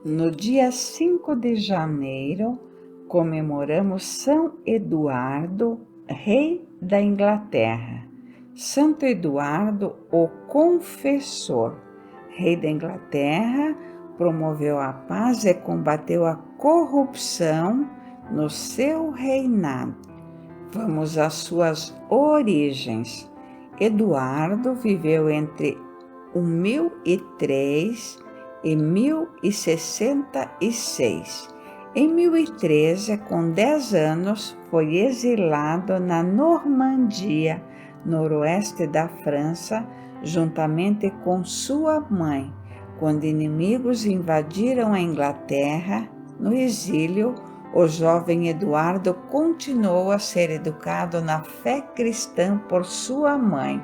No dia 5 de janeiro, comemoramos São Eduardo, rei da Inglaterra. Santo Eduardo, o Confessor, rei da Inglaterra, promoveu a paz e combateu a corrupção no seu reinado. Vamos às suas origens. Eduardo viveu entre 1003 e 1066. Em 1013, com 10 anos, foi exilado na Normandia, noroeste da França, juntamente com sua mãe, quando inimigos invadiram a Inglaterra. No exílio, o jovem Eduardo continuou a ser educado na fé cristã por sua mãe.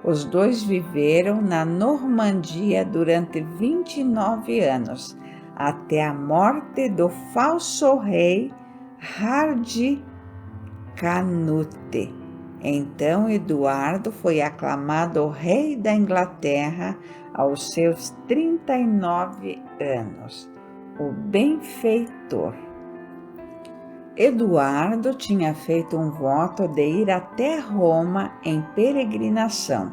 Os dois viveram na Normandia durante 29 anos, até a morte do falso rei Hardicanute. Então Eduardo foi aclamado rei da Inglaterra aos seus 39 anos, o benfeitor. Eduardo tinha feito um voto de ir até Roma em peregrinação,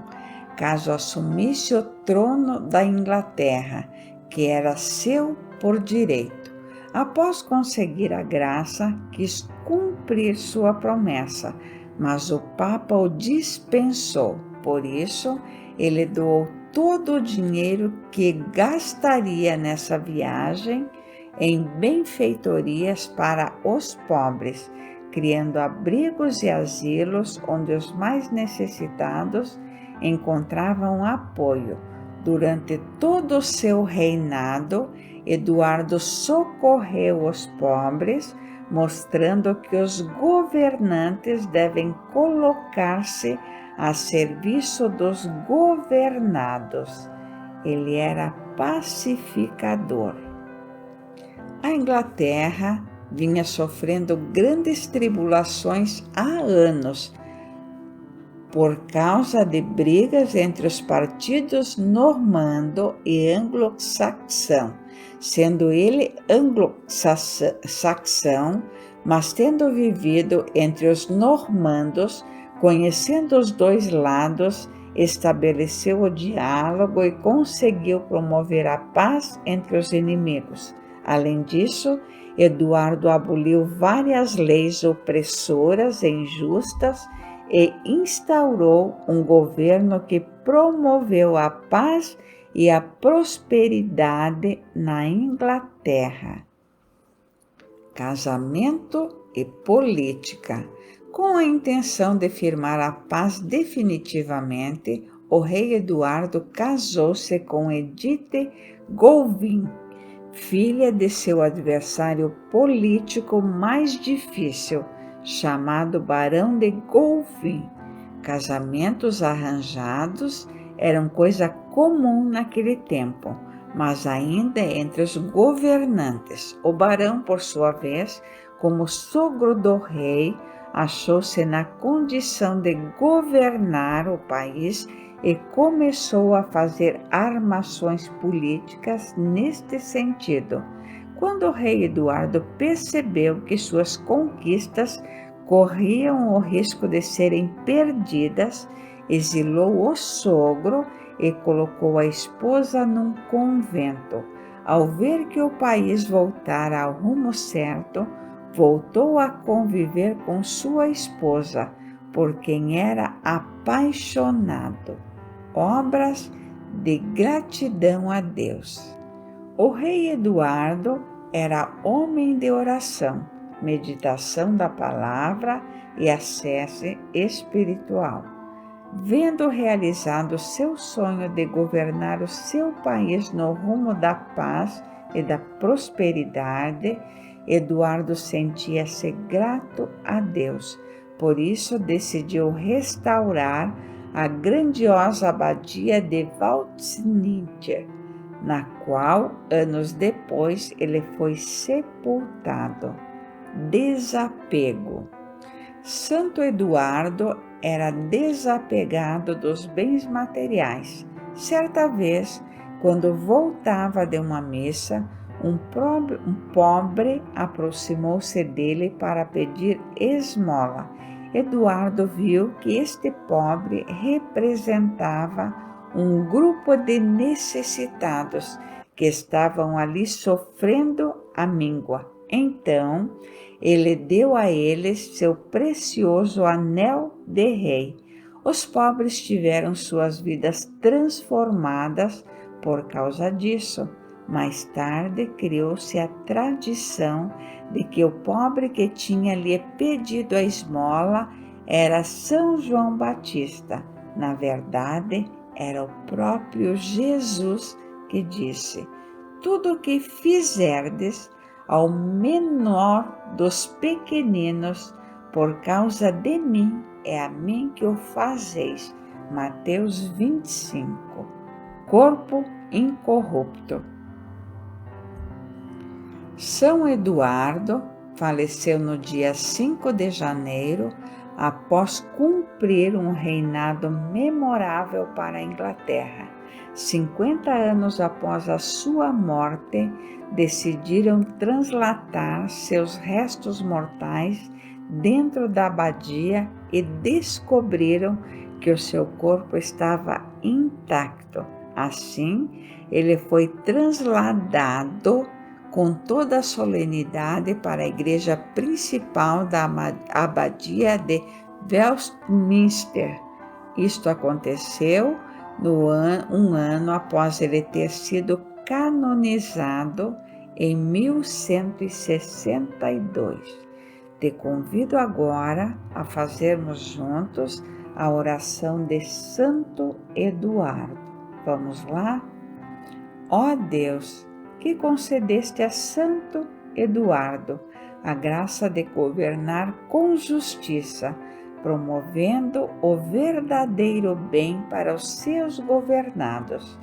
caso assumisse o trono da Inglaterra, que era seu por direito. Após conseguir a graça, quis cumprir sua promessa, mas o Papa o dispensou. Por isso, ele doou todo o dinheiro que gastaria nessa viagem em benfeitorias para os pobres, criando abrigos e asilos onde os mais necessitados encontravam apoio. Durante todo o seu reinado, Eduardo socorreu os pobres, mostrando que os governantes devem colocar-se a serviço dos governados. Ele era pacificador. A Inglaterra vinha sofrendo grandes tribulações há anos por causa de brigas entre os partidos normando e anglo-saxão, sendo ele anglo-saxão, mas tendo vivido entre os normandos, conhecendo os dois lados, estabeleceu o diálogo e conseguiu promover a paz entre os inimigos. Além disso, Eduardo aboliu várias leis opressoras e injustas e instaurou um governo que promoveu a paz e a prosperidade na Inglaterra. Casamento e política. Com a intenção de firmar a paz definitivamente, o rei Eduardo casou-se com Edith Gouvin, filha de seu adversário político mais difícil, chamado Barão de Gouvin. Casamentos arranjados eram coisa comum naquele tempo, mas ainda entre os governantes. O barão, por sua vez, como sogro do rei, achou-se na condição de governar o país e começou a fazer armações políticas neste sentido. Quando o rei Eduardo percebeu que suas conquistas corriam o risco de serem perdidas, exilou o sogro e colocou a esposa num convento. Ao ver que o país voltara ao rumo certo, voltou a conviver com sua esposa, por quem era apaixonado. Obras de gratidão a Deus. O rei Eduardo era homem de oração, meditação da palavra e acesso espiritual. Vendo realizado seu sonho de governar o seu país no rumo da paz e da prosperidade, Eduardo sentia-se grato a Deus. Por isso decidiu restaurar a grandiosa abadia de Westminster, na qual, anos depois, ele foi sepultado. Desapego. Santo Eduardo era desapegado dos bens materiais. Certa vez, quando voltava de uma missa, um pobre aproximou-se dele para pedir esmola. Eduardo viu que este pobre representava um grupo de necessitados que estavam ali sofrendo a míngua. Então, ele deu a eles seu precioso anel de rei. Os pobres tiveram suas vidas transformadas por causa disso. Mais tarde, criou-se a tradição de que o pobre que tinha lhe pedido a esmola era São João Batista. Na verdade, era o próprio Jesus que disse: tudo o que fizerdes ao menor dos pequeninos, por causa de mim, é a mim que o fazeis. Mateus 25. Corpo incorrupto. São Eduardo faleceu no dia 5 de janeiro, após cumprir um reinado memorável para a Inglaterra. 50 anos após a sua morte, decidiram translatar seus restos mortais dentro da abadia e descobriram que o seu corpo estava intacto. Assim, ele foi trasladado com toda a solenidade para a igreja principal da abadia de Westminster. Isto aconteceu um ano após ele ter sido canonizado em 1162. Te convido agora a fazermos juntos a oração de Santo Eduardo. Vamos lá? Ó Deus, que concedeste a Santo Eduardo a graça de governar com justiça, promovendo o verdadeiro bem para os seus governados.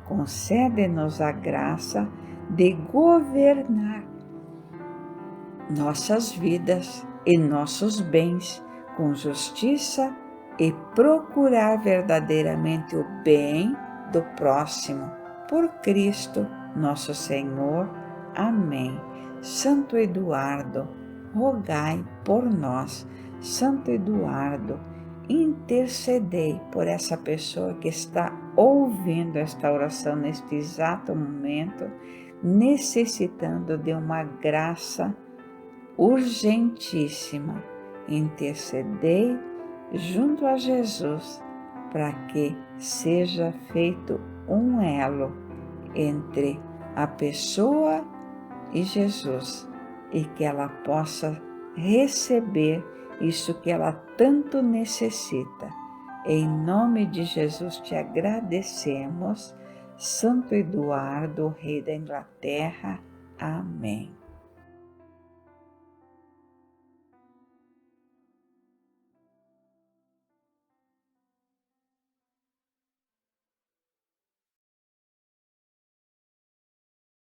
Concede-nos a graça de governar nossas vidas e nossos bens com justiça e procurar verdadeiramente o bem do próximo. Por Cristo nosso Senhor. Amém. Santo Eduardo, rogai por nós. Santo Eduardo, intercedei por essa pessoa que está ouvindo esta oração neste exato momento, necessitando de uma graça urgentíssima. Intercedei junto a Jesus para que seja feito um elo entre a pessoa e Jesus e que ela possa receber isso que ela tanto necessita. Em nome de Jesus te agradecemos, Santo Eduardo, Rei da Inglaterra. Amém.